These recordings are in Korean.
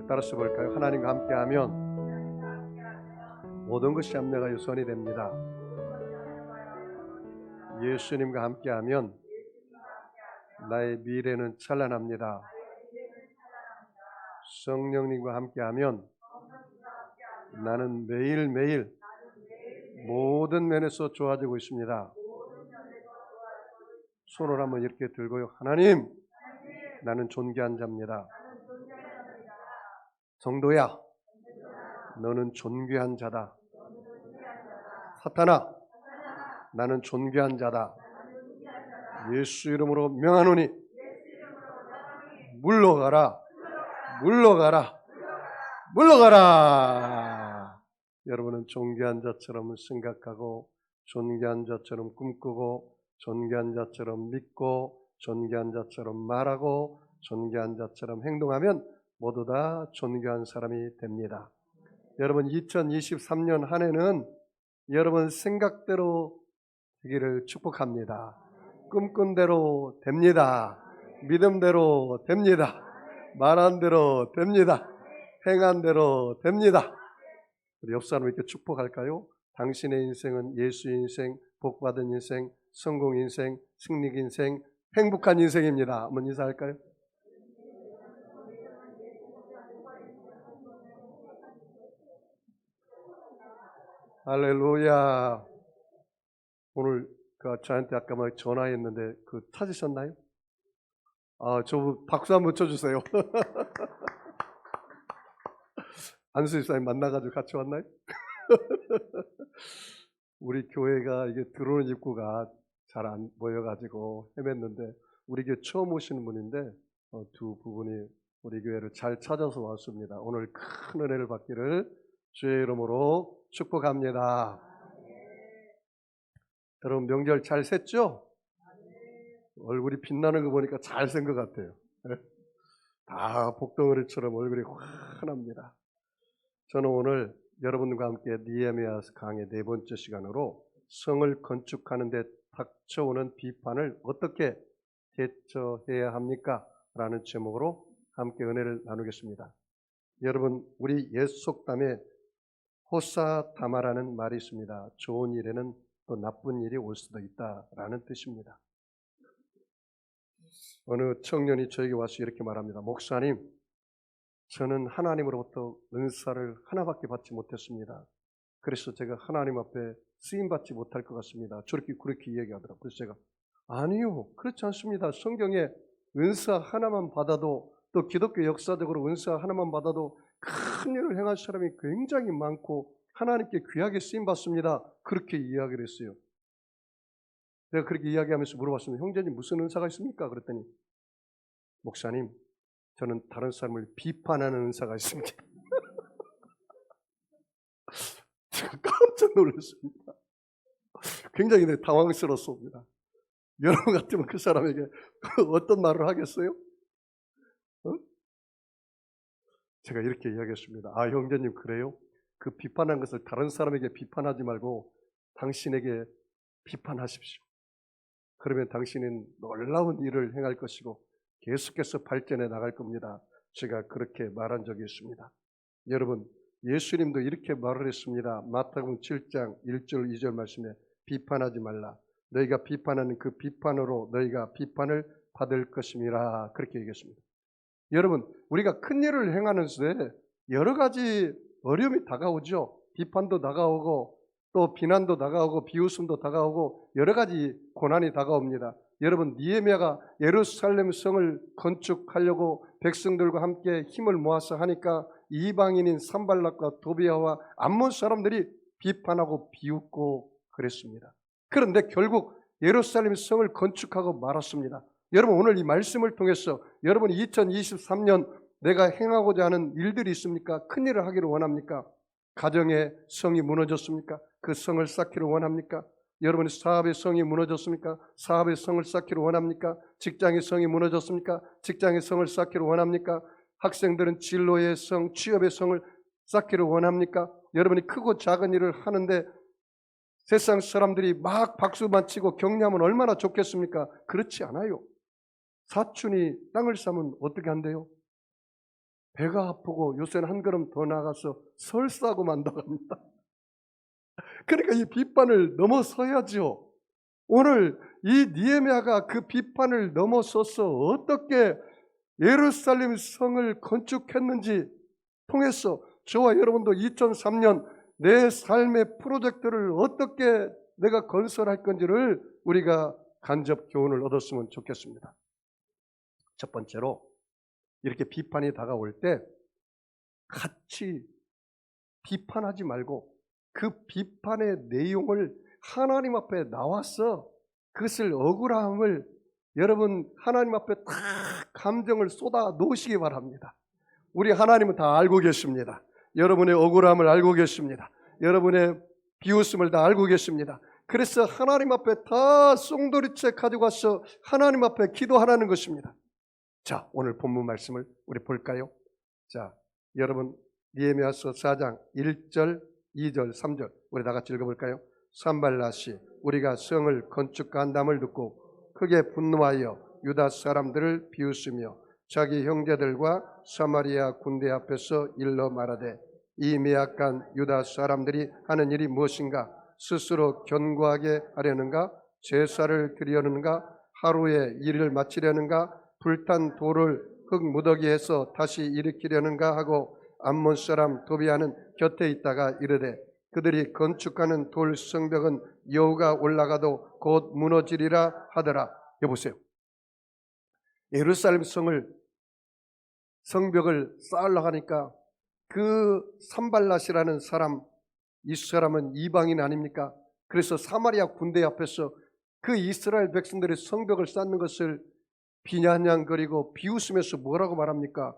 따라서 볼까요? 하나님과 함께하면 모든 것이 합력하여 선이 됩니다. 예수님과 함께하면 나의 미래는 찬란합니다. 성령님과 함께하면 나는 매일매일 모든 면에서 좋아지고 있습니다. 손을 한번 이렇게 들고요. 하나님, 나는 존귀한 자입니다. 성도야, 너는 존귀한 자다. 사탄아, 나는 존귀한 자다. 예수 이름으로 명하노니 물러가라, 물러가라, 물러가라. 여러분은 존귀한 자처럼 생각하고 존귀한 자처럼 꿈꾸고 존귀한 자처럼 믿고 존귀한 자처럼 말하고 존귀한 자처럼 행동하면 모두 다 존귀한 사람이 됩니다. 여러분 2023년 한 해는 여러분 생각대로 되기를 축복합니다. 꿈꾼 대로 됩니다. 믿음대로 됩니다. 말한 대로 됩니다. 행한 대로 됩니다. 우리 옆 사람 이렇게 축복할까요? 당신의 인생은 예수 인생, 복받은 인생, 성공 인생, 승리 인생, 행복한 인생입니다. 한번 인사할까요? 할렐루야. 오늘 저한테 아까 막 전화했는데 찾으셨나요? 저 박수 한번 쳐주세요. 안수 집사님 만나가지고 같이 왔나요? 우리 교회가 이게 들어오는 입구가 잘 안 보여가지고 헤맸는데 우리 교회 처음 오시는 분인데 두 부분이 우리 교회를 잘 찾아서 왔습니다. 오늘 큰 은혜를 받기를 주의 이름으로 축복합니다. 여러분 명절 잘 샜죠? 얼굴이 빛나는 거 보니까 잘 센 것 같아요. 다 복덩어리처럼 얼굴이 환합니다. 저는 오늘 여러분과 함께 느헤미야 강의 4번째 시간으로 성을 건축하는 데 닥쳐오는 비판을 어떻게 대처해야 합니까? 라는 제목으로 함께 은혜를 나누겠습니다. 여러분 우리 옛 속담에 호사다마라는 말이 있습니다. 좋은 일에는 또 나쁜 일이 올 수도 있다라는 뜻입니다. 어느 청년이 저에게 와서 이렇게 말합니다. 목사님, 저는 하나님으로부터 은사를 하나밖에 받지 못했습니다. 그래서 제가 하나님 앞에 쓰임받지 못할 것 같습니다. 그렇게 이야기하더라고요. 그래서 제가 아니요, 그렇지 않습니다. 성경에 은사 하나만 받아도 또 기독교 역사적으로 은사 하나만 받아도 큰 일을 행할 사람이 굉장히 많고 하나님께 귀하게 쓰임받습니다. 그렇게 이야기를 했어요. 내가 그렇게 이야기하면서 물어봤습니다. 형제님 무슨 은사가 있습니까? 그랬더니 목사님, 저는 다른 사람을 비판하는 은사가 있습니다. 제가 깜짝 놀랐습니다. 굉장히 당황스럽습니다. 여러분 같으면 그 사람에게 어떤 말을 하겠어요? 제가 이렇게 이야기했습니다. 형제님 그래요? 그 비판한 것을 다른 사람에게 비판하지 말고 당신에게 비판하십시오. 그러면 당신은 놀라운 일을 행할 것이고 계속해서 발전해 나갈 겁니다. 제가 그렇게 말한 적이 있습니다. 여러분 예수님도 이렇게 말을 했습니다. 마태복음 7장 1절 2절 말씀에 비판하지 말라. 너희가 비판하는 그 비판으로 너희가 비판을 받을 것임이라. 그렇게 얘기했습니다. 여러분 우리가 큰 일을 행하는 데 여러 가지 어려움이 다가오죠. 비판도 다가오고 또 비난도 다가오고 비웃음도 다가오고 여러 가지 고난이 다가옵니다. 여러분 느헤미야가 예루살렘 성을 건축하려고 백성들과 함께 힘을 모아서 하니까 이방인인 산발락과 도비아와 암몬 사람들이 비판하고 비웃고 그랬습니다. 그런데 결국 예루살렘 성을 건축하고 말았습니다. 여러분 오늘 이 말씀을 통해서 여러분이 2023년 내가 행하고자 하는 일들이 있습니까? 큰 일을 하기를 원합니까? 가정의 성이 무너졌습니까? 그 성을 쌓기를 원합니까? 여러분의 사업의 성이 무너졌습니까? 사업의 성을 쌓기를 원합니까? 직장의 성이 무너졌습니까? 직장의 성을 쌓기를 원합니까? 학생들은 진로의 성, 취업의 성을 쌓기를 원합니까? 여러분이 크고 작은 일을 하는데 세상 사람들이 막 박수만 치고 격려하면 얼마나 좋겠습니까? 그렇지 않아요. 사촌이 땅을 사면 어떻게 한대요? 배가 아프고 요새는 한 걸음 더 나가서 설사하고 만다고 합니다. 그러니까 이 비판을 넘어서야죠. 오늘 이 느헤미야가 그 비판을 넘어서서 어떻게 예루살렘 성을 건축했는지 통해서 저와 여러분도 2003년 내 삶의 프로젝트를 어떻게 내가 건설할 건지를 우리가 간접 교훈을 얻었으면 좋겠습니다. 첫 번째로 이렇게 비판이 다가올 때 같이 비판하지 말고 그 비판의 내용을 하나님 앞에 나와서 그것을 억울함을 여러분 하나님 앞에 다 감정을 쏟아 놓으시기 바랍니다. 우리 하나님은 다 알고 계십니다. 여러분의 억울함을 알고 계십니다. 여러분의 비웃음을 다 알고 계십니다. 그래서 하나님 앞에 다 송도리째 가져가서 하나님 앞에 기도하라는 것입니다. 자, 오늘 본문 말씀을 우리 볼까요? 자, 여러분 느헤미야서 4장 1절, 2절, 3절 우리 다 같이 읽어볼까요? 산발랏이 우리가 성을 건축한담을 듣고 크게 분노하여 유다 사람들을 비웃으며 자기 형제들과 사마리아 군대 앞에서 일러 말하되 이 미약한 유다 사람들이 하는 일이 무엇인가? 스스로 견고하게 하려는가? 제사를 드리려는가? 하루에 일을 마치려는가? 불탄 돌을 흙 무더기에서 다시 일으키려는가 하고 암몬 사람 도비아는 곁에 있다가 이르되 그들이 건축하는 돌 성벽은 여호가 올라가도 곧 무너지리라 하더라. 여보세요. 예루살렘 성벽을 쌓으려고 하니까 그 산발랏이라는 사람, 이 사람은 이방인 아닙니까? 그래서 사마리아 군대 앞에서 그 이스라엘 백성들이 성벽을 쌓는 것을 비난양거리고 비웃으면서 뭐라고 말합니까?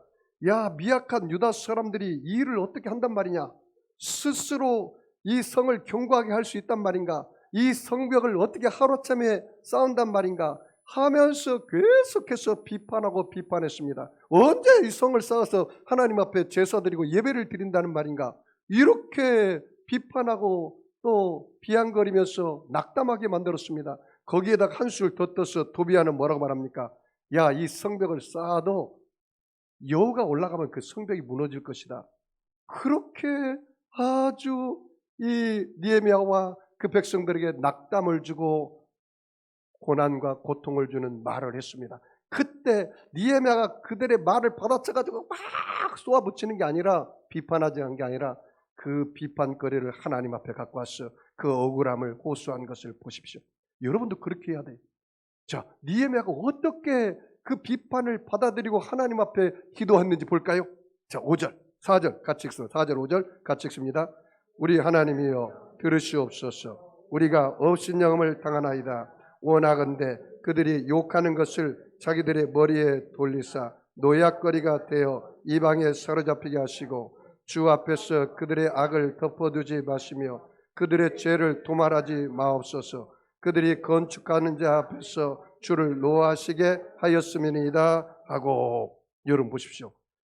야, 미약한 유다 사람들이 이 일을 어떻게 한단 말이냐? 스스로 이 성을 견고하게 할 수 있단 말인가? 이 성벽을 어떻게 하루아침에 쌓은단 말인가? 하면서 계속해서 비판하고 비판했습니다. 언제 이 성을 쌓아서 하나님 앞에 제사 드리고 예배를 드린다는 말인가? 이렇게 비판하고 또 비양거리면서 낙담하게 만들었습니다. 거기에다가 한술 더 떠서 도비아는 뭐라고 말합니까? 야, 이 성벽을 쌓아도 여호가 올라가면 그 성벽이 무너질 것이다. 그렇게 아주 이 느헤미야와 그 백성들에게 낙담을 주고 고난과 고통을 주는 말을 했습니다. 그때 느헤미야가 그들의 말을 받아쳐가지고 막 쏘아붙이는 게 아니라 비판하지 않은 게 아니라 그 비판거리를 하나님 앞에 갖고 와서 그 억울함을 호소한 것을 보십시오. 여러분도 그렇게 해야 돼요. 자, 느헤미야가 어떻게 그 비판을 받아들이고 하나님 앞에 기도했는지 볼까요? 자, 5절, 4절 같이 읽습니다. 4절, 5절 같이 읽습니다. 우리 하나님이여 들으시옵소서. 우리가 업신여김을 당하나이다. 원하건대 그들이 욕하는 것을 자기들의 머리에 돌리사 노약거리가 되어 이방에 사로잡히게 하시고 주 앞에서 그들의 악을 덮어두지 마시며 그들의 죄를 도말하지 마옵소서. 그들이 건축하는 자 앞에서 주를 노하시게 하였음이니이다 하고. 여러분 보십시오.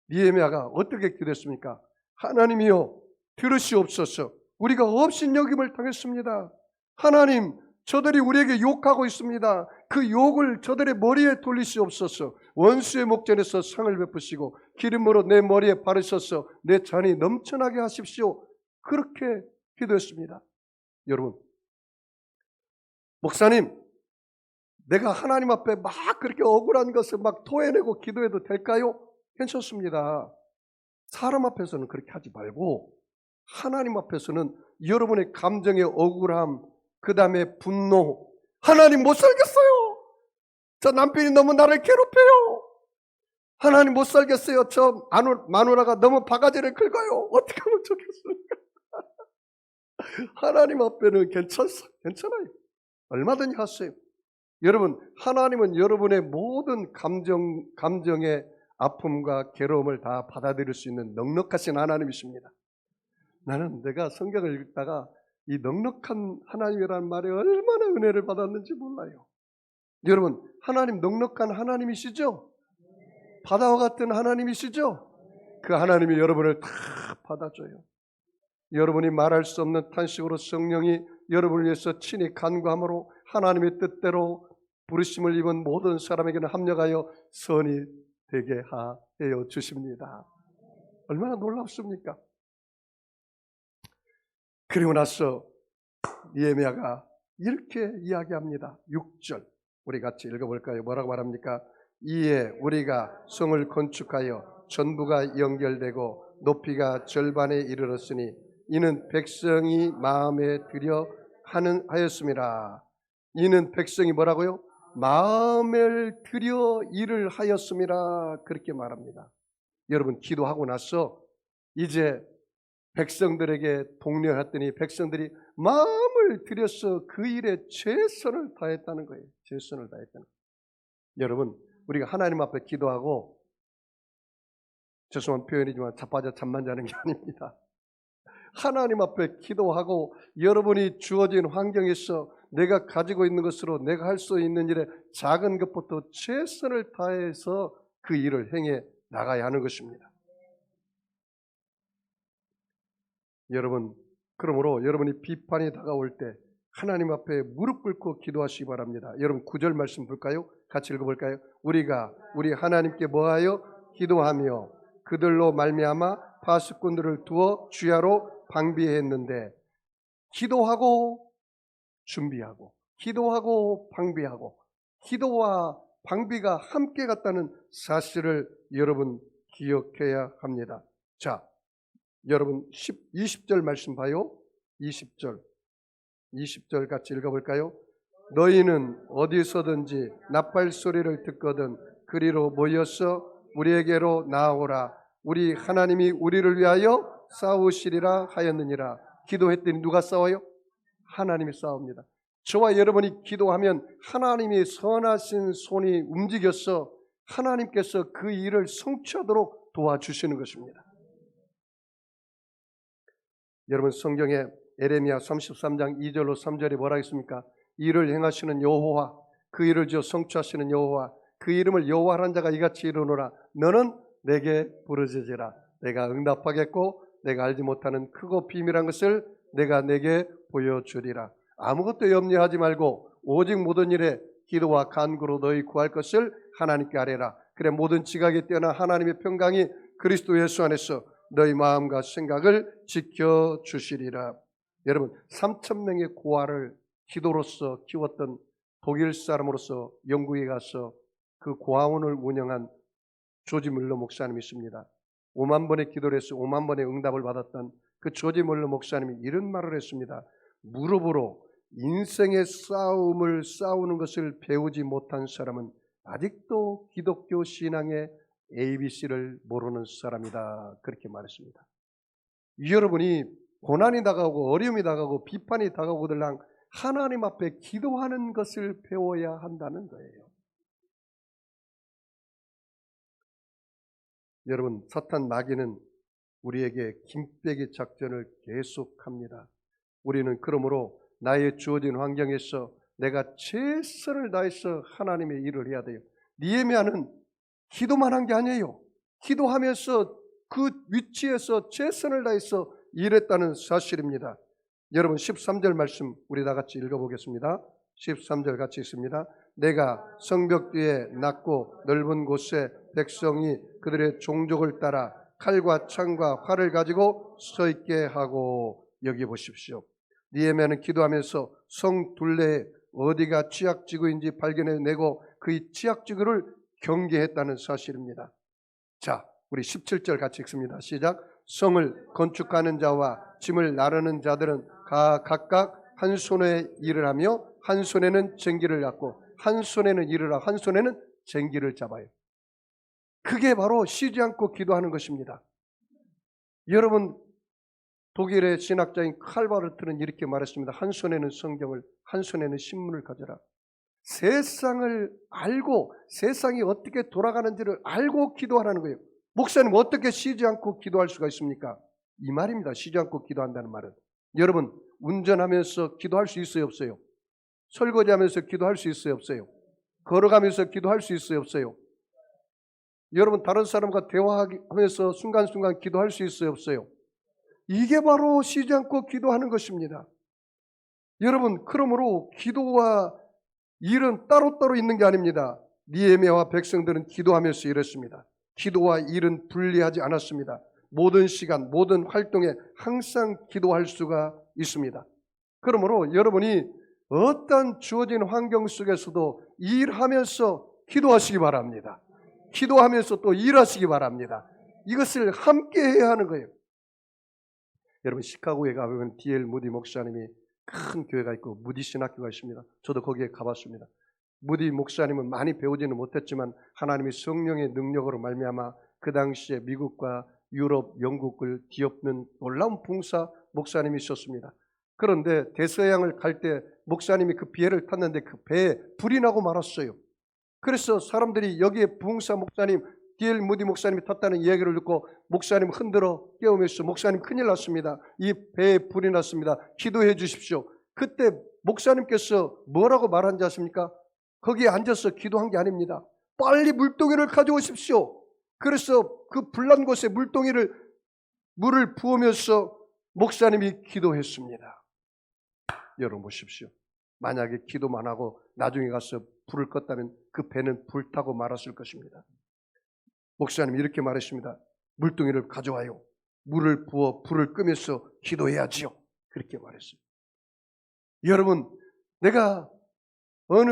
느헤미야가 어떻게 기도했습니까? 하나님이여 들으시옵소서. 우리가 업신여김을 당했습니다. 하나님, 저들이 우리에게 욕하고 있습니다. 그 욕을 저들의 머리에 돌리시옵소서. 원수의 목전에서 상을 베푸시고 기름으로 내 머리에 바르셔서 내 잔이 넘쳐나게 하십시오. 그렇게 기도했습니다. 여러분, 목사님, 내가 하나님 앞에 막 그렇게 억울한 것을 막 토해내고 기도해도 될까요? 괜찮습니다. 사람 앞에서는 그렇게 하지 말고 하나님 앞에서는 여러분의 감정의 억울함, 그 다음에 분노, 하나님 못 살겠어요. 저 남편이 너무 나를 괴롭혀요. 하나님 못 살겠어요. 저 마누라가 너무 바가지를 긁어요. 어떻게 하면 좋겠습니까? 하나님 앞에는 괜찮아요. 얼마든지 하세요. 여러분, 하나님은 여러분의 모든 감정의 아픔과 괴로움을 다 받아들일 수 있는 넉넉하신 하나님이십니다. 나는 내가 성경을 읽다가 이 넉넉한 하나님이라는 말에 얼마나 은혜를 받았는지 몰라요. 여러분, 하나님 넉넉한 하나님이시죠? 바다와 같은 하나님이시죠? 그 하나님이 여러분을 다 받아줘요. 여러분이 말할 수 없는 탄식으로 성령이 여러분을 위해서 친히 간구함으로 하나님의 뜻대로 부르심을 입은 모든 사람에게는 합력하여 선이 되게 하여 주십니다. 얼마나 놀랍습니까? 그리고 나서 느헤미야가 이렇게 이야기합니다. 6절 우리 같이 읽어볼까요? 뭐라고 말합니까? 이에 우리가 성을 건축하여 전부가 연결되고 높이가 절반에 이르렀으니 이는 백성이 마음에 들여 하였음이라. 이는 백성이 뭐라고요? 마음을 들여 일을 하였음이라. 그렇게 말합니다. 여러분, 기도하고 나서 이제 백성들에게 독려했더니 백성들이 마음을 들여서 그 일에 최선을 다했다는 거예요. 최선을 다했다는 거예요. 여러분, 우리가 하나님 앞에 기도하고, 죄송한 표현이지만 자빠져 잠만 자는 게 아닙니다. 하나님 앞에 기도하고 여러분이 주어진 환경에서 내가 가지고 있는 것으로 내가 할 수 있는 일에 작은 것부터 최선을 다해서 그 일을 행해 나가야 하는 것입니다. 여러분, 그러므로 여러분이 비판이 다가올 때 하나님 앞에 무릎 꿇고 기도하시기 바랍니다. 여러분 9절 말씀 볼까요? 같이 읽어볼까요? 우리가 우리 하나님께 뭐하여 기도하며 그들로 말미암아 파수꾼들을 두어 주야로 방비했는데, 기도하고 준비하고 기도하고 방비하고 기도와 방비가 함께 갔다는 사실을 여러분 기억해야 합니다. 자, 여러분 20절 말씀 봐요. 20절 같이 읽어볼까요? 너희는 어디서든지 나팔 소리를 듣거든 그리로 모여서 우리에게로 나아오라. 우리 하나님이 우리를 위하여 싸우시리라 하였느니라. 기도했더니 누가 싸워요? 하나님이 싸웁니다. 저와 여러분이 기도하면 하나님이 선하신 손이 움직여서 하나님께서 그 일을 성취하도록 도와주시는 것입니다. 여러분, 성경에 에레미야 33장 2절로 3절에 뭐라 했습니까? 일을 행하시는 여호와, 그 일을 지어 성취하시는 여호와, 그 이름을 여호와라는 자가 이같이 이르노라. 너는 내게 부르짖으라. 내가 응답하겠고 내가 알지 못하는 크고 비밀한 것을 내가 내게 보여주리라. 아무것도 염려하지 말고 오직 모든 일에 기도와 간구로 너희 구할 것을 하나님께 아뢰라. 그래 모든 지각에 뛰어난 하나님의 평강이 그리스도 예수 안에서 너희 마음과 생각을 지켜주시리라. 여러분, 3,000명의 고아를 기도로서 키웠던 독일 사람으로서 영국에 가서 그 고아원을 운영한 조지 물러 목사님이 있습니다. 5만 번의 기도를 해서 5만 번의 응답을 받았던 그 조지 물러 목사님이 이런 말을 했습니다. 무릎으로 인생의 싸움을 싸우는 것을 배우지 못한 사람은 아직도 기독교 신앙의 ABC를 모르는 사람이다. 그렇게 말했습니다. 여러분이 고난이 다가오고 어려움이 다가오고 비판이 다가오거들랑 하나님 앞에 기도하는 것을 배워야 한다는 거예요. 여러분, 사탄 마귀는 우리에게 김빼기 작전을 계속합니다. 우리는 그러므로 나의 주어진 환경에서 내가 최선을 다해서 하나님의 일을 해야 돼요. 느헤미야는 기도만 한 게 아니에요. 기도하면서 그 위치에서 최선을 다해서 일했다는 사실입니다. 여러분 13절 말씀 우리 다 같이 읽어보겠습니다. 13절 같이 있습니다. 내가 성벽 뒤에 낮고 넓은 곳에 백성이 그들의 종족을 따라 칼과 창과 활을 가지고 서 있게 하고, 여기 보십시오. 느헤미야는 기도하면서 성 둘레에 어디가 취약지구인지 발견해내고 그 취약지구를 경계했다는 사실입니다. 자, 우리 17절 같이 읽습니다. 시작. 성을 건축하는 자와 짐을 나르는 자들은 각각 한 손에 일을 하며 한 손에는 쟁기를 잡고 한 손에는 일을 하고 한 손에는 쟁기를 잡아요. 그게 바로 쉬지 않고 기도하는 것입니다. 여러분, 독일의 신학자인 칼바르트는 이렇게 말했습니다. 한 손에는 성경을, 한 손에는 신문을 가져라. 세상을 알고 세상이 어떻게 돌아가는지를 알고 기도하라는 거예요. 목사님, 어떻게 쉬지 않고 기도할 수가 있습니까? 이 말입니다. 쉬지 않고 기도한다는 말은. 여러분, 운전하면서 기도할 수 있어요, 없어요? 설거지하면서 기도할 수 있어요, 없어요? 걸어가면서 기도할 수 있어요, 없어요? 여러분, 다른 사람과 대화하면서 순간순간 기도할 수 있어요, 없어요? 이게 바로 쉬지 않고 기도하는 것입니다. 여러분, 그러므로 기도와 일은 따로따로 있는 게 아닙니다. 느헤미야와 백성들은 기도하면서 일했습니다. 기도와 일은 분리하지 않았습니다. 모든 시간, 모든 활동에 항상 기도할 수가 있습니다. 그러므로 여러분이 어떤 주어진 환경 속에서도 일하면서 기도하시기 바랍니다. 기도하면서 또 일하시기 바랍니다. 이것을 함께 해야 하는 거예요. 여러분, 시카고에 가보면 D.L. 무디 목사님이 큰 교회가 있고 무디 신학교가 있습니다. 저도 거기에 가봤습니다. 무디 목사님은 많이 배우지는 못했지만 하나님이 성령의 능력으로 말미암아 그 당시에 미국과 유럽, 영국을 뒤엎는 놀라운 봉사 목사님이 있었습니다. 그런데 대서양을 갈 때 목사님이 그 배를 탔는데 그 배에 불이 나고 말았어요. 그래서 사람들이 여기에 봉사 목사님, D.L. 무디 목사님이 탔다는 이야기를 듣고 목사님 흔들어 깨우면서 목사님 큰일 났습니다. 이 배에 불이 났습니다. 기도해 주십시오. 그때 목사님께서 뭐라고 말한지 아십니까? 거기에 앉아서 기도한 게 아닙니다. 빨리 물동이를 가져오십시오. 그래서 그 불난 곳에 물을 부으면서 목사님이 기도했습니다. 여러분 보십시오. 만약에 기도만 하고 나중에 가서 불을 껐다면 그 배는 불타고 말았을 것입니다. 목사님이 이렇게 말했습니다. 물동이를 가져와요. 물을 부어 불을 끄면서 기도해야지요. 그렇게 말했어요. 여러분, 내가 어느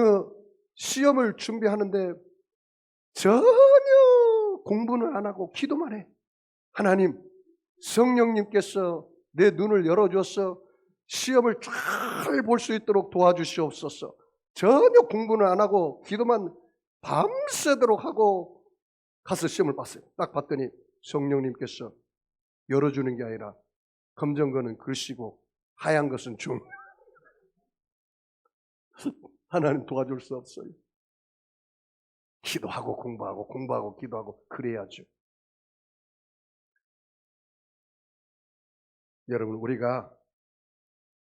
시험을 준비하는데 전혀 공부는 안 하고 기도만 해. 하나님, 성령님께서 내 눈을 열어줘서 시험을 잘 볼 수 있도록 도와주시옵소서. 전혀 공부는 안 하고 기도만 밤새도록 하고 가서 시험을 봤어요. 딱 봤더니 성령님께서 열어주는 게 아니라 검정 거는 글씨고 하얀 것은 중. 하나님 도와줄 수 없어요. 기도하고 공부하고 기도하고 그래야죠. 여러분, 우리가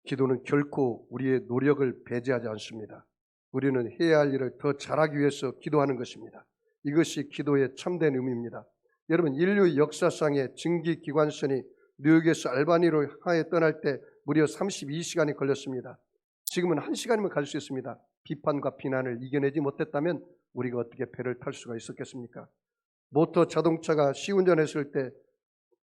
기도는 결코 우리의 노력을 배제하지 않습니다. 우리는 해야 할 일을 더 잘하기 위해서 기도하는 것입니다. 이것이 기도의 참된 의미입니다. 여러분, 인류 역사상의 증기기관선이 뉴욕에서 알바니로 하에 떠날 때 무려 32시간이 걸렸습니다. 지금은 1시간이면 갈 수 있습니다. 비판과 비난을 이겨내지 못했다면 우리가 어떻게 배를 탈 수가 있었겠습니까? 모터 자동차가 시운전했을 때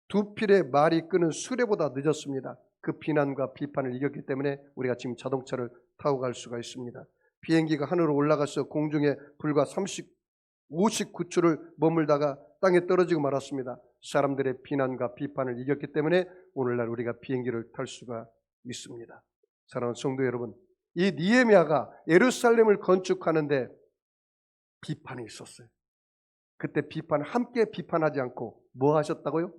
2필의 말이 끄는 수레보다 늦었습니다. 그 비난과 비판을 이겼기 때문에 우리가 지금 자동차를 타고 갈 수가 있습니다. 비행기가 하늘로 올라가서 공중에 불과 59초를 머물다가 땅에 떨어지고 말았습니다. 사람들의 비난과 비판을 이겼기 때문에 오늘날 우리가 비행기를 탈 수가 있습니다. 사랑하는 성도 여러분, 이 느헤미야가 예루살렘을 건축하는데 비판이 있었어요. 그때 함께 비판하지 않고 뭐 하셨다고요?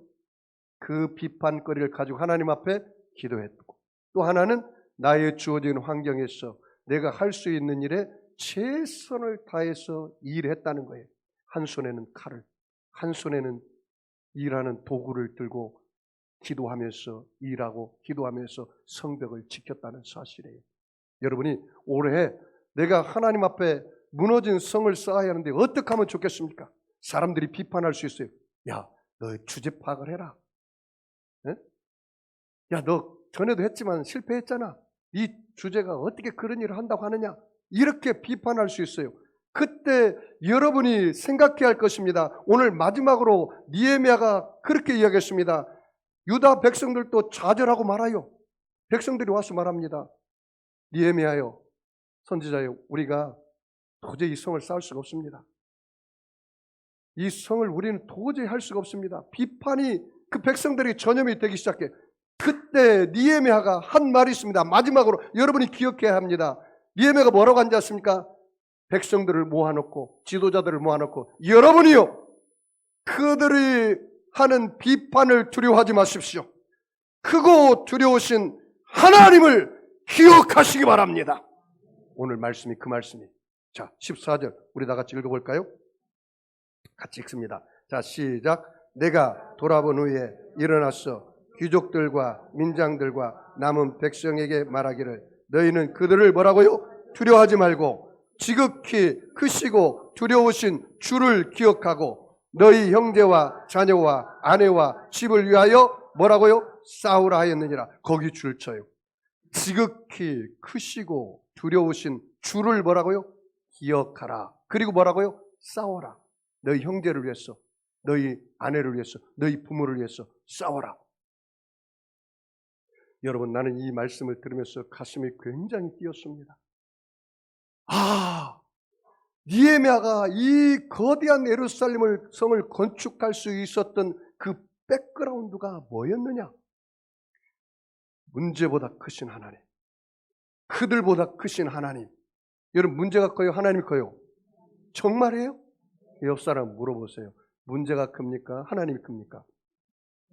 그 비판거리를 가지고 하나님 앞에 기도했고, 또 하나는 나의 주어진 환경에서 내가 할 수 있는 일에 최선을 다해서 일했다는 거예요. 한 손에는 칼을, 한 손에는 일하는 도구를 들고 기도하면서 일하고 기도하면서 성벽을 지켰다는 사실이에요. 여러분이 올해 내가 하나님 앞에 무너진 성을 쌓아야 하는데 어떻게 하면 좋겠습니까? 사람들이 비판할 수 있어요. 야, 너 주제 파악을 해라. 에? 야, 너 전에도 했지만 실패했잖아. 네 주제가 어떻게 그런 일을 한다고 하느냐. 이렇게 비판할 수 있어요. 그때 여러분이 생각해야 할 것입니다. 오늘 마지막으로 느헤미야가 그렇게 이야기했습니다. 유다 백성들도 좌절하고 말아요. 백성들이 와서 말합니다. 느헤미야요, 선지자요, 우리가 도저히 이 성을 쌓을 수가 없습니다. 이 성을 우리는 도저히 할 수가 없습니다. 비판이 그 백성들이 전염이 되기 시작해. 그때 느헤미야가 한 말이 있습니다. 마지막으로 여러분이 기억해야 합니다. 느헤미야가 뭐라고 한지 아십니까? 백성들을 모아놓고 지도자들을 모아놓고 여러분이요, 그들이 하는 비판을 두려워하지 마십시오. 크고 두려우신 하나님을 기억하시기 바랍니다. 오늘 말씀이 그 말씀이. 자, 14절 우리 다 같이 읽어볼까요? 같이 읽습니다. 자, 시작. 내가 돌아본 후에 일어나서 귀족들과 민장들과 남은 백성에게 말하기를 너희는 그들을 뭐라고요? 두려워하지 말고 지극히 크시고 두려우신 주를 기억하고 너희 형제와 자녀와 아내와 집을 위하여 뭐라고요? 싸우라 하였느니라. 거기 줄 쳐요. 지극히 크시고 두려우신 주를 뭐라고요? 기억하라. 그리고 뭐라고요? 싸워라. 너희 형제를 위해서, 너희 아내를 위해서, 너희 부모를 위해서 싸워라. 여러분, 나는 이 말씀을 들으면서 가슴이 굉장히 뛰었습니다. 느헤미야가 이 거대한 예루살렘을 성을 건축할 수 있었던 그 백그라운드가 뭐였느냐? 문제보다 크신 하나님, 그들보다 크신 하나님. 여러분, 문제가 커요? 하나님이 커요? 정말이에요? 옆 사람 물어보세요. 문제가 큽니까? 하나님이 큽니까?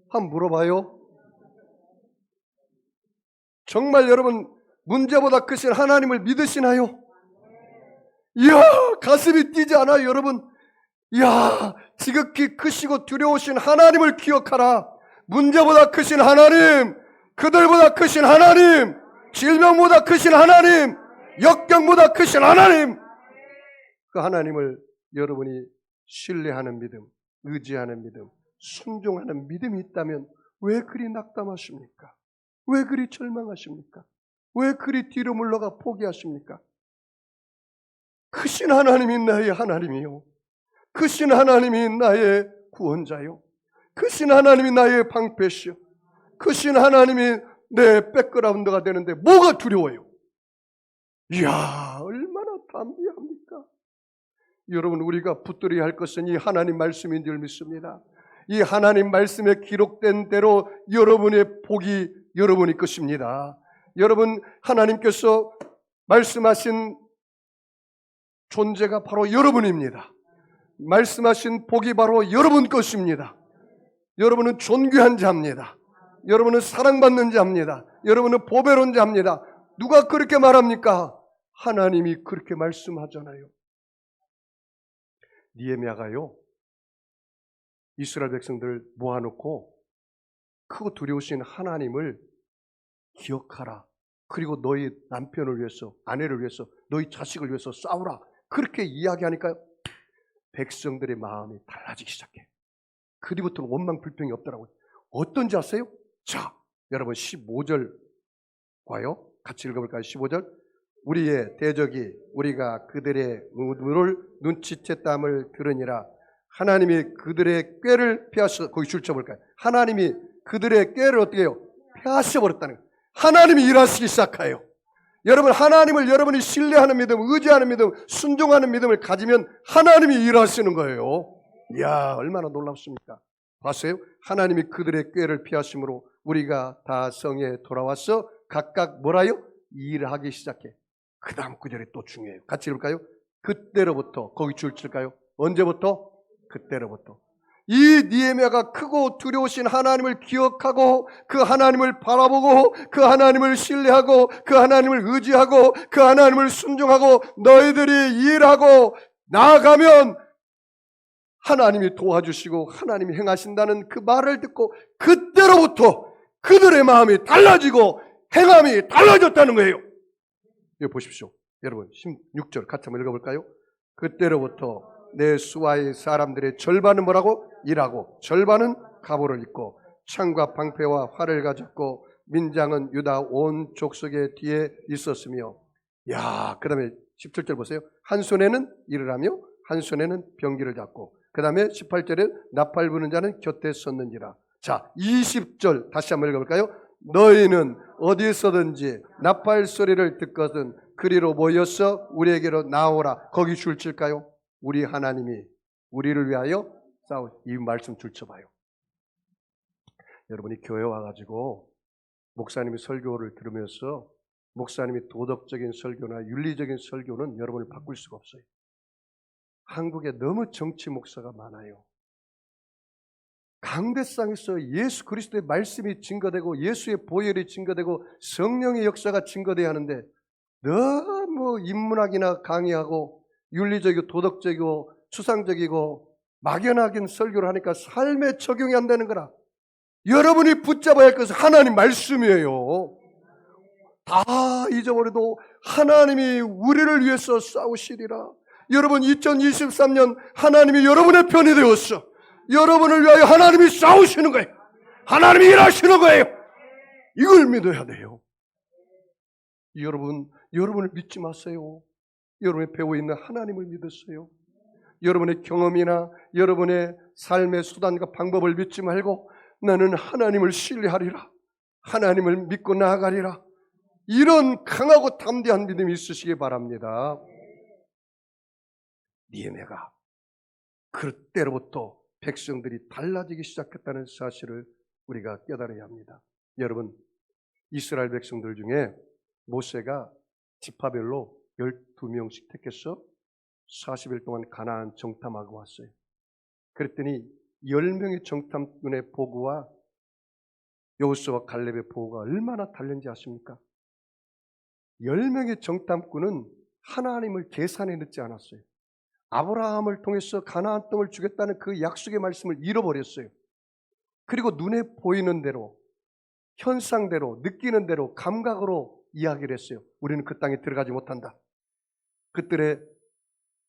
한번 물어봐요. 정말 여러분, 문제보다 크신 하나님을 믿으시나요? 이야, 가슴이 뛰지 않아요, 여러분? 이야, 지극히 크시고 두려우신 하나님을 기억하라. 문제보다 크신 하나님, 그들보다 크신 하나님, 질병보다 크신 하나님, 역경보다 크신 하나님, 그 하나님을 여러분이 신뢰하는 믿음, 의지하는 믿음, 순종하는 믿음이 있다면 왜 그리 낙담하십니까? 왜 그리 절망하십니까? 왜 그리 뒤로 물러가 포기하십니까? 크신 하나님이 나의 하나님이요, 크신 하나님이 나의 구원자요, 크신 하나님이 나의 방패시요, 크신 하나님이 내 백그라운드가 되는데 뭐가 두려워요? 이야, 얼마나 담대합니까? 여러분, 우리가 붙들어야 할 것은 이 하나님 말씀인 줄 믿습니다. 이 하나님 말씀에 기록된 대로 여러분의 복이 여러분의 것입니다. 여러분, 하나님께서 말씀하신 존재가 바로 여러분입니다. 말씀하신 복이 바로 여러분 것입니다. 여러분은 존귀한 자입니다. 여러분은 사랑받는 자입니다. 여러분은 보배로운 자입니다. 누가 그렇게 말합니까? 하나님이 그렇게 말씀하잖아요. 느헤미야가요, 이스라엘 백성들을 모아놓고 크고 두려우신 하나님을 기억하라. 그리고 너희 남편을 위해서, 아내를 위해서, 너희 자식을 위해서 싸우라. 그렇게 이야기하니까 백성들의 마음이 달라지기 시작해. 그리부터는 원망 불평이 없더라고요. 어떤지 아세요? 자, 여러분 15절 봐요. 같이 읽어볼까요? 15절. 우리의 대적이 우리가 그들의 의무를 눈치챘담을 들으니라. 하나님이 그들의 꾀를 피하셔. 거기 줄 쳐볼까요? 하나님이 그들의 꾀를 어떻게 해요? 피하셔버렸다는 거예요. 하나님이 일하시기 시작해요. 여러분, 하나님을 여러분이 신뢰하는 믿음, 의지하는 믿음, 순종하는 믿음을 가지면 하나님이 일하시는 거예요. 이야, 얼마나 놀랍습니까? 봤어요? 하나님이 그들의 꾀를 피하심으로 우리가 다 성에 돌아와서 각각 뭐라요? 일을 하기 시작해. 그 다음 구절이 또 중요해요. 같이 읽을까요? 그때로부터. 거기 줄 칠까요? 언제부터? 그때로부터. 이 느헤미야가 크고 두려우신 하나님을 기억하고 그 하나님을 바라보고 그 하나님을 신뢰하고 그 하나님을 의지하고 그 하나님을 순종하고 너희들이 일하고 나아가면 하나님이 도와주시고 하나님이 행하신다는 그 말을 듣고 그때로부터 그들의 마음이 달라지고 행함이 달라졌다는 거예요. 이거 보십시오. 여러분 16절 같이 한번 읽어볼까요? 그때로부터 내 수하의 사람들의 절반은 뭐라고? 일하고 절반은 갑오를 입고 창과 방패와 활을 가졌고 민장은 유다 온 족속의 뒤에 있었으며 야, 그 다음에 17절 보세요. 한 손에는 일을 하며 한 손에는 병기를 잡고 그 다음에 18절에 나팔 부는 자는 곁에 섰는지라. 자, 20절 다시 한번 읽어볼까요? 너희는 어디서든지 나팔 소리를 듣거든 그리로 모여서 우리에게로 나오라. 거기 줄 칠까요? 우리 하나님이 우리를 위하여 이 말씀 줄 쳐봐요. 여러분이 교회 와가지고 목사님이 설교를 들으면서 목사님이 도덕적인 설교나 윤리적인 설교는 여러분을 바꿀 수가 없어요. 한국에 너무 정치 목사가 많아요. 강대상에서 예수 그리스도의 말씀이 증거되고 예수의 보혈이 증거되고 성령의 역사가 증거돼야 하는데 너무 인문학이나 강의하고 윤리적이고 도덕적이고 추상적이고 막연하긴 설교를 하니까 삶에 적용이 안 되는 거라. 여러분이 붙잡아야 할 것은 하나님 말씀이에요. 다 잊어버려도 하나님이 우리를 위해서 싸우시리라. 여러분 2023년 하나님이 여러분의 편이 되었어. 여러분을 위하여 하나님이 싸우시는 거예요. 하나님이 일하시는 거예요. 이걸 믿어야 돼요. 여러분을 믿지 마세요. 여러분이 배우고 있는 하나님을 믿으세요. 여러분의 경험이나 여러분의 삶의 수단과 방법을 믿지 말고 나는 하나님을 신뢰하리라, 하나님을 믿고 나아가리라, 이런 강하고 담대한 믿음이 있으시기 바랍니다. 니에미아가 그때로부터 백성들이 달라지기 시작했다는 사실을 우리가 깨달아야 합니다. 여러분, 이스라엘 백성들 중에 모세가 지파별로 12명씩 택해서 40일 동안 가나안 정탐하고 왔어요. 그랬더니 10명의 정탐꾼의 보고와 여호수아와 갈렙의 보고가 얼마나 다른지 아십니까? 10명의 정탐꾼은 하나님을 계산해 넣지 않았어요. 아브라함을 통해서 가나안 땅을 주겠다는 그 약속의 말씀을 잃어버렸어요. 그리고 눈에 보이는 대로, 현상대로, 느끼는 대로, 감각으로 이야기를 했어요. 우리는 그 땅에 들어가지 못한다. 그들의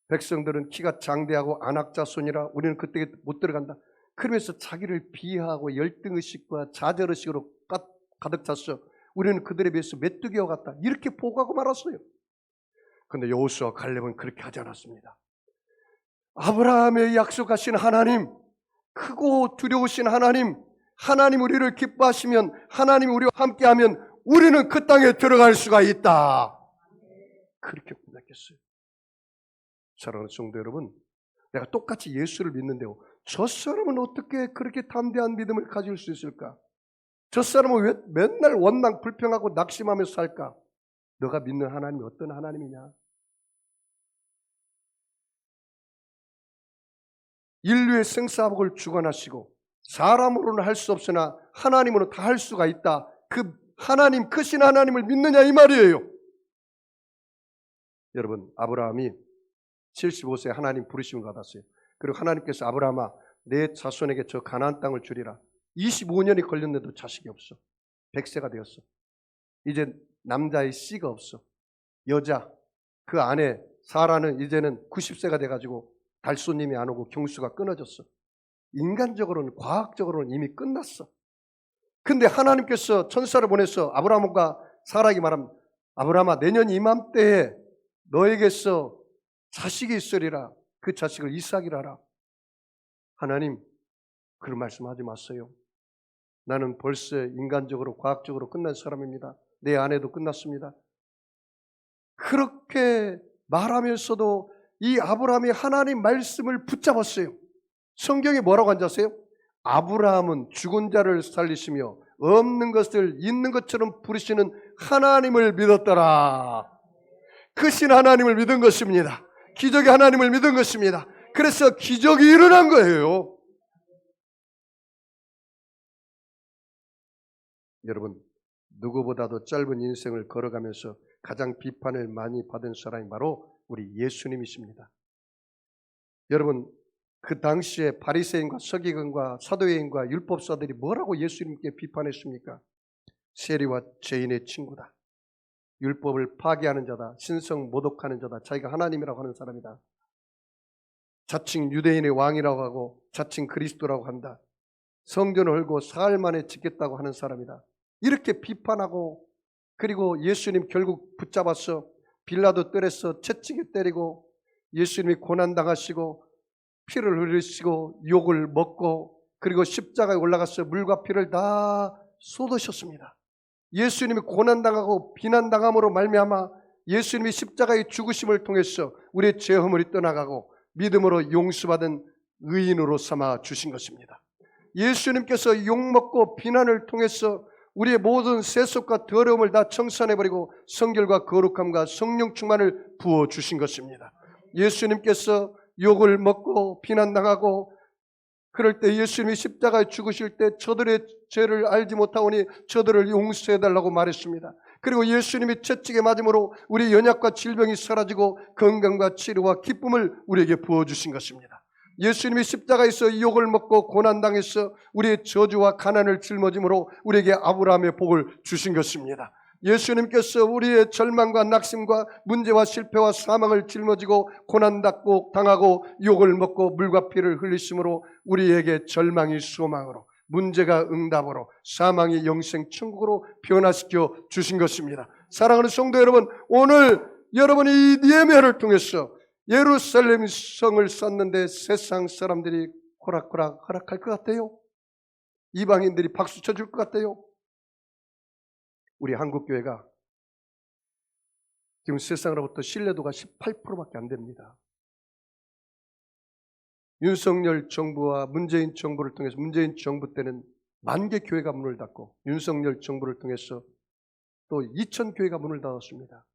백성들은 키가 장대하고 안악자손이라 우리는 그 땅에 못 들어간다. 그러면서 자기를 비하하고 열등의식과 좌절의식으로 가득 찼어. 우리는 그들에 비해서 메뚜기와 같다. 이렇게 보고하고 말았어요. 그런데 여호수아와 갈렙은 그렇게 하지 않았습니다. 아브라함의 약속하신 하나님, 크고 두려우신 하나님, 하나님 우리를 기뻐하시면, 하나님 우리와 함께하면 우리는 그 땅에 들어갈 수가 있다. 그렇게 고백했어요. 사랑하는 성도 여러분, 내가 똑같이 예수를 믿는데요, 저 사람은 어떻게 그렇게 담대한 믿음을 가질 수 있을까? 저 사람은 왜 맨날 원망 불평하고 낙심하면서 살까? 너가 믿는 하나님이 어떤 하나님이냐? 인류의 생사복을 주관하시고 사람으로는 할 수 없으나 하나님으로 다 할 수가 있다. 그 하나님, 크신 하나님을 믿느냐 이 말이에요. 여러분, 아브라함이 75세에 하나님 부르심을 받았어요. 그리고 하나님께서 아브라함아, 내 자손에게 저 가나안 땅을 주리라. 25년이 걸렸는데도 자식이 없어. 100세가 되었어. 이제 남자의 씨가 없어. 여자, 그 아내 사라는 이제는 90세가 돼가지고 달손님이 안 오고 경수가 끊어졌어. 인간적으로는, 과학적으로는 이미 끝났어. 근데 하나님께서 천사를 보내서 아브라함과 사라에게 말합니다. 아브라함아, 내년 이맘때에 너에게서 자식이 있으리라. 그 자식을 이삭이라 하라. 하나님, 그런 말씀하지 마세요. 나는 벌써 인간적으로, 과학적으로 끝난 사람입니다. 내 아내도 끝났습니다. 그렇게 말하면서도 이 아브라함이 하나님 말씀을 붙잡았어요. 성경에 뭐라고 앉았어요? 아브라함은 죽은 자를 살리시며 없는 것을 있는 것처럼 부르시는 하나님을 믿었더라. 크신 하나님을 믿은 것입니다. 기적의 하나님을 믿은 것입니다. 그래서 기적이 일어난 거예요. 여러분, 누구보다도 짧은 인생을 걸어가면서 가장 비판을 많이 받은 사람이 바로 우리 예수님이십니다. 여러분, 그 당시에 바리새인과 서기관과 사도행과 율법사들이 뭐라고 예수님께 비판했습니까? 세리와 죄인의 친구다. 율법을 파괴하는 자다. 신성 모독하는 자다. 자기가 하나님이라고 하는 사람이다. 자칭 유대인의 왕이라고 하고 자칭 그리스도라고 한다. 성전을 헐고 사흘 만에 짓겠다고 하는 사람이다. 이렇게 비판하고, 그리고 예수님 결국 붙잡아서 빌라도 뜰에서 채찍에 때리고 예수님이 고난당하시고 피를 흘리시고 욕을 먹고 그리고 십자가에 올라가서 물과 피를 다 쏟으셨습니다. 예수님이 고난당하고 비난당함으로 말미암아 예수님이 십자가의 죽으심을 통해서 우리의 죄 허물이 떠나가고 믿음으로 용서받은 의인으로 삼아 주신 것입니다. 예수님께서 욕먹고 비난을 통해서 우리의 모든 세속과 더러움을 다 청산해버리고 성결과 거룩함과 성령 충만을 부어주신 것입니다. 예수님께서 욕을 먹고 비난당하고 그럴 때 예수님이 십자가에 죽으실 때 저들의 죄를 알지 못하오니 저들을 용서해달라고 말했습니다. 그리고 예수님이 채찍에 맞음으로 우리 연약과 질병이 사라지고 건강과 치료와 기쁨을 우리에게 부어주신 것입니다. 예수님이 십자가에서 욕을 먹고 고난당해서 우리의 저주와 가난을 짊어짐으로 우리에게 아브라함의 복을 주신 것입니다. 예수님께서 우리의 절망과 낙심과 문제와 실패와 사망을 짊어지고 고난받고 당하고 욕을 먹고 물과 피를 흘리심으로 우리에게 절망이 소망으로, 문제가 응답으로, 사망이 영생 천국으로 변화시켜 주신 것입니다. 사랑하는 성도 여러분, 오늘 여러분이 이 니에미아를 통해서 예루살렘 성을 쌓는데 세상 사람들이 허락할 것 같아요? 이방인들이 박수 쳐줄 것 같아요? 우리 한국교회가 지금 세상으로부터 신뢰도가 18%밖에 안 됩니다. 윤석열 정부와 문재인 정부를 통해서, 문재인 정부 때는 10,000개 교회가 문을 닫고 윤석열 정부를 통해서 또 2,000교회가 문을 닫았습니다.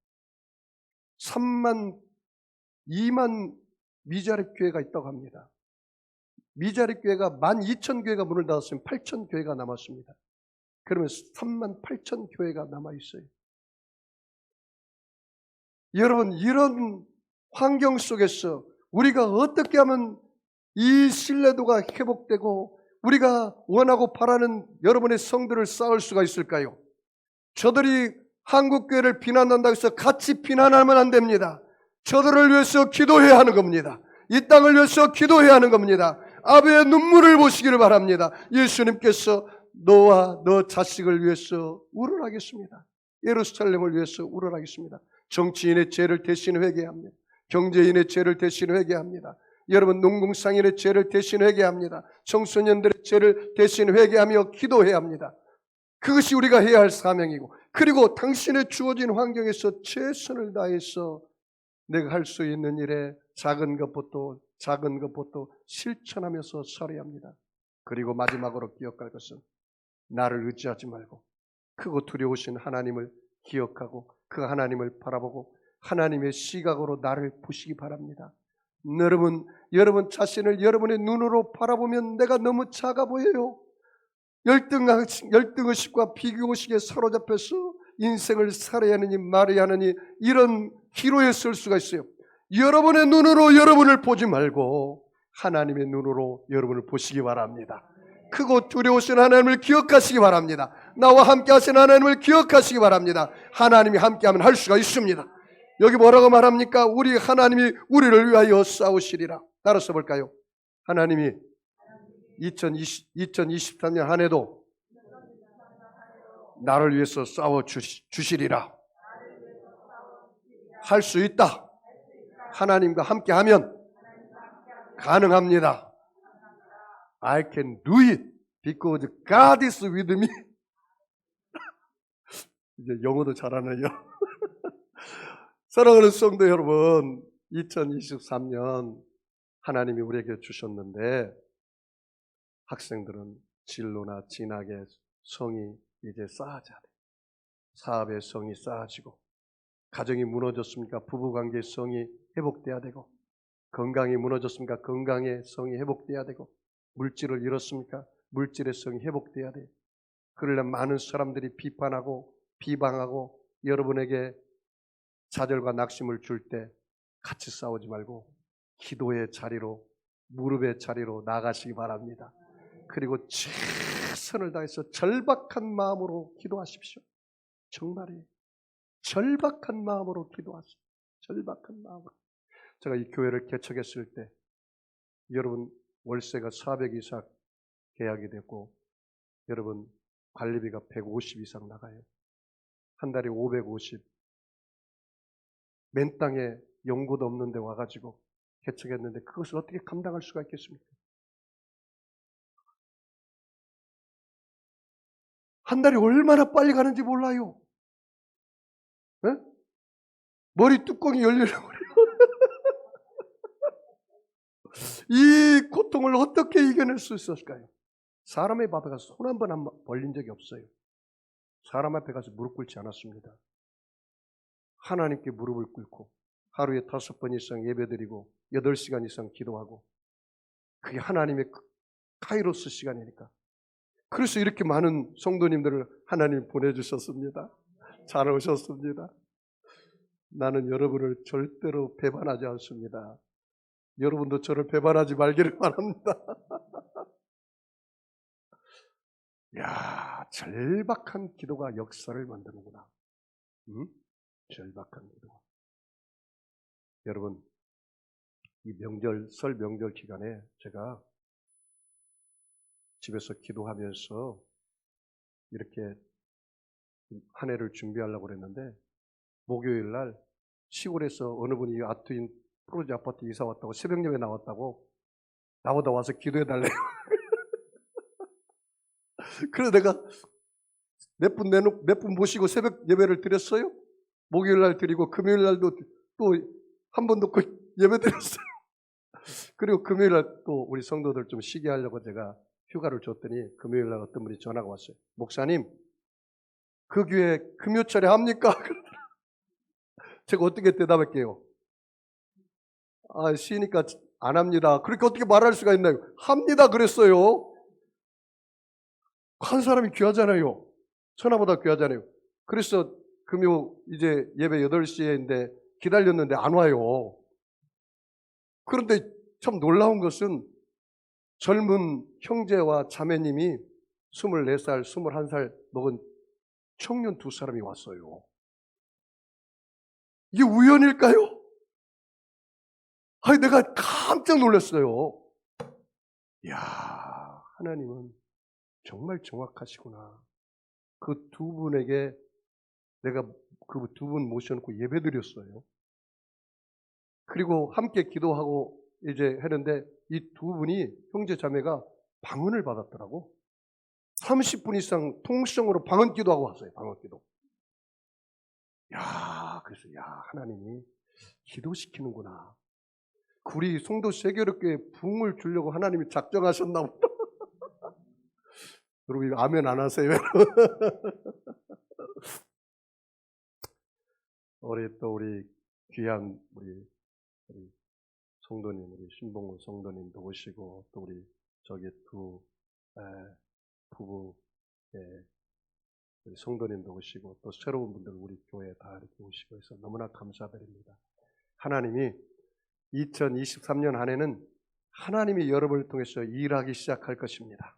2만 미자립 교회가 있다고 합니다. 미자립 교회가 12,000교회가 문을 닫았으면 8,000교회가 남았습니다. 그러면 38,000교회가 남아있어요. 여러분, 이런 환경 속에서 우리가 어떻게 하면 이 신뢰도가 회복되고 우리가 원하고 바라는 여러분의 성들을 쌓을 수가 있을까요? 저들이 한국교회를 비난한다고 해서 같이 비난하면 안 됩니다. 저들을 위해서 기도해야 하는 겁니다. 이 땅을 위해서 기도해야 하는 겁니다. 아버지의 눈물을 보시기를 바랍니다. 예수님께서 너와 너 자식을 위해서 울어라겠습니다. 예루살렘을 위해서 울어라겠습니다. 정치인의 죄를 대신 회개합니다. 경제인의 죄를 대신 회개합니다. 여러분, 농공상인의 죄를 대신 회개합니다. 청소년들의 죄를 대신 회개하며 기도해야 합니다. 그것이 우리가 해야 할 사명이고, 그리고 당신의 주어진 환경에서 최선을 다해서 내가 할 수 있는 일에 작은 것부터 실천하면서 살아야 합니다. 그리고 마지막으로 기억할 것은 나를 의지하지 말고 크고 두려우신 하나님을 기억하고 그 하나님을 바라보고 하나님의 시각으로 나를 보시기 바랍니다. 여러분 자신을 여러분의 눈으로 바라보면 내가 너무 작아 보여요. 열등의식과 비교의식에 사로잡혀서 인생을 살아야 하느니 말아야 하느니 이런 기로에 설 수가 있어요. 여러분의 눈으로 여러분을 보지 말고 하나님의 눈으로 여러분을 보시기 바랍니다. 크고 두려우신 하나님을 기억하시기 바랍니다. 나와 함께 하신 하나님을 기억하시기 바랍니다. 하나님이 함께하면 할 수가 있습니다. 여기 뭐라고 말합니까? 우리 하나님이 우리를 위하여 싸우시리라. 따라서 볼까요? 하나님이 2023년 한 해도 나를 위해서 싸워 주시리라. 할 수 있다. 하나님과 함께하면 가능합니다. I can do it because God is with me. 이제 영어도 잘하네요. 사랑하는 성도 여러분, 2023년 하나님이 우리에게 주셨는데 학생들은 진로나 진학의 성이 이제 쌓아져야 돼요. 사업의 성이 쌓아지고, 가정이 무너졌습니까? 부부관계의 성이 회복돼야 되고, 건강이 무너졌습니까? 건강의 성이 회복돼야 되고, 물질을 잃었습니까? 물질의 성이 회복돼야 돼요. 그러려면 많은 사람들이 비판하고 비방하고 여러분에게 좌절과 낙심을 줄 때 같이 싸우지 말고 기도의 자리로, 무릎의 자리로 나가시기 바랍니다. 그리고 최선을 다해서 절박한 마음으로 기도하십시오. 정말이에요. 절박한 마음으로 기도하십시오. 절박한 마음으로. 제가 이 교회를 개척했을 때 여러분 월세가 400 이상 계약이 됐고 여러분 관리비가 150 이상 나가요. 한 달에 550. 맨 땅에 연고도 없는 데 와가지고 개척했는데 그것을 어떻게 감당할 수가 있겠습니까? 한 달이 얼마나 빨리 가는지 몰라요. 네? 머리 뚜껑이 열리려고 그래요. 이 고통을 어떻게 이겨낼 수 있었을까요? 사람 앞에 가서 손 한 번 벌린 적이 없어요. 사람 앞에 가서 무릎 꿇지 않았습니다. 하나님께 무릎을 꿇고 하루에 5번 이상 예배드리고 8시간 이상 기도하고, 그게 하나님의 카이로스 시간이니까. 그래서 이렇게 많은 성도님들을 하나님 보내주셨습니다. 잘 오셨습니다. 나는 여러분을 절대로 배반하지 않습니다. 여러분도 저를 배반하지 말기를 바랍니다. 야, 절박한 기도가 역사를 만드는구나. 절박한 기도. 여러분, 이 설 명절 기간에 제가 집에서 기도하면서 이렇게 한 해를 준비하려고 그랬는데 목요일 날 시골에서 어느 분이 프로지 아파트 이사 왔다고 새벽 예배 나왔다고 나보다 와서 기도해 달래요. 그래서 내가 몇 분 모시고 새벽 예배를 드렸어요. 목요일 날 드리고 금요일 날도 또 한 번 더 예배 드렸어요. 그리고 금요일 날 또 우리 성도들 좀 쉬게 하려고 제가 휴가를 줬더니 금요일 날 어떤 분이 전화가 왔어요. 목사님, 그 교회 금요철에 합니까? 제가 어떻게 대답할게요? 아, 쉬니까 안 합니다. 그렇게 어떻게 말할 수가 있나요? 합니다 그랬어요. 한 사람이 귀하잖아요. 천하보다 귀하잖아요. 그래서 금요 이제 예배 8시에인데 기다렸는데 안 와요. 그런데 참 놀라운 것은 젊은 형제와 자매님이 24살, 21살 먹은 청년 2사람이 왔어요. 이게 우연일까요? 아니, 내가 깜짝 놀랐어요. 이야, 하나님은 정말 정확하시구나. 그 2분에게 내가 그 2분 모셔놓고 예배드렸어요. 그리고 함께 기도하고 이제 했는데 이 2분이 형제 자매가 방언을 받았더라고. 30분 이상 통성으로 방언 기도하고 왔어요. 방언 기도. 야, 그래서 하나님이 기도시키는구나. 우리 성도 세계롭게 부흥을 주려고 하나님이 작정하셨나 보다. 여러분 아멘 안 하세요? 우리 귀한 우리 성도님, 우리 신봉구 성도님도 오시고 또 우리 저기 2 부부 우리 성도님도 오시고 또 새로운 분들 우리 교회에 다 이렇게 오시고 해서 너무나 감사드립니다. 하나님이 2023년 한 해는 하나님이 여러분을 통해서 일하기 시작할 것입니다.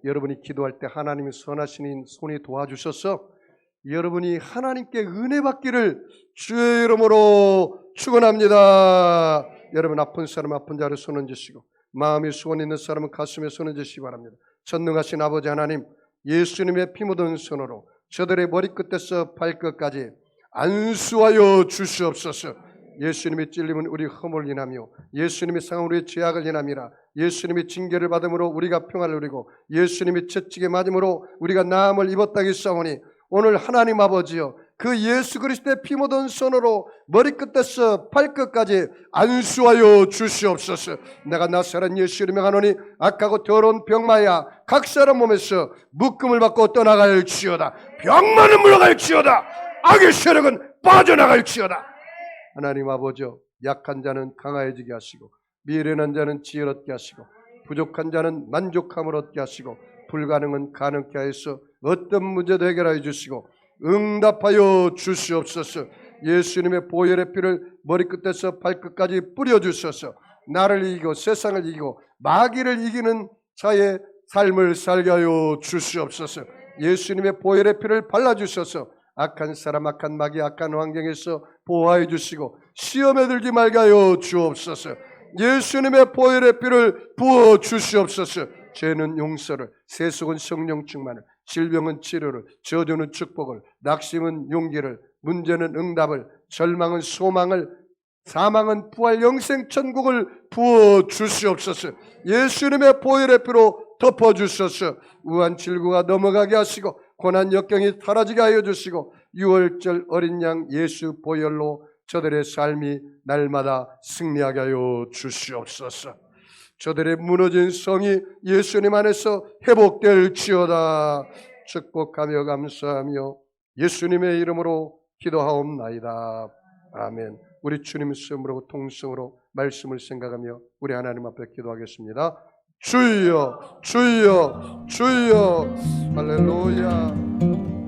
여러분이 기도할 때 하나님이 선하신 손이 도와주셔서 여러분이 하나님께 은혜 받기를 주의 이름으로 축원합니다. 여러분 아픈 사람 아픈 자를 손 얹으시고 마음이 수원 있는 사람은 가슴에 손 얹으시기 바랍니다. 전능하신 아버지 하나님, 예수님의 피 묻은 손으로 저들의 머리끝에서 발끝까지 안수하여 주시옵소서. 예수님의 찔림은 우리 허물을 인하며 예수님의 상은 우리의 죄악을 인함이라. 예수님의 징계를 받음으로 우리가 평화를 누리고 예수님의 채찍에 맞음으로 우리가 나음을 입었다기 싸우니 오늘 하나님 아버지여, 그 예수 그리스도의 피 묻은 손으로 머리끝에서 발끝까지 안수하여 주시옵소서. 내가 나사렛 예수 이름에 가노니 악하고 더러운 병마야 각 사람 몸에서 묶음을 받고 떠나갈지어다. 병만은 물러갈지어다. 악의 세력은 빠져나갈지어다. 하나님 아버지여, 약한 자는 강화해지게 하시고 미련한 자는 지혜를 얻게 하시고 부족한 자는 만족함을 얻게 하시고 불가능은 가능케 하여서 어떤 문제도 해결하여 주시고 응답하여 주시옵소서. 예수님의 보혈의 피를 머리끝에서 발끝까지 뿌려주셔서 나를 이기고 세상을 이기고 마귀를 이기는 자의 삶을 살게 하여 주시옵소서. 예수님의 보혈의 피를 발라주셔서 악한 사람, 악한 마귀, 악한 환경에서 보호해 주시고 시험에 들지 말게 하여 주옵소서. 예수님의 보혈의 피를 부어 주시옵소서. 죄는 용서를, 세속은 성령 충만을, 질병은 치료를, 저주는 축복을, 낙심은 용기를, 문제는 응답을, 절망은 소망을, 사망은 부활, 영생 천국을 부어 주시옵소서. 예수님의 보혈의 피로 덮어 주셔서 우한 질고가 넘어가게 하시고 고난 역경이 사라지게 하여 주시고 6월절 어린 양 예수 보혈로 저들의 삶이 날마다 승리하게 하여 주시옵소서. 저들의 무너진 성이 예수님 안에서 회복될지어다. 축복하며 감사하며 예수님의 이름으로 기도하옵나이다. 아멘. 우리 주님 숨으로 통성으로 말씀을 생각하며 우리 하나님 앞에 기도하겠습니다. 주여, 주여, 주여. 할렐루야.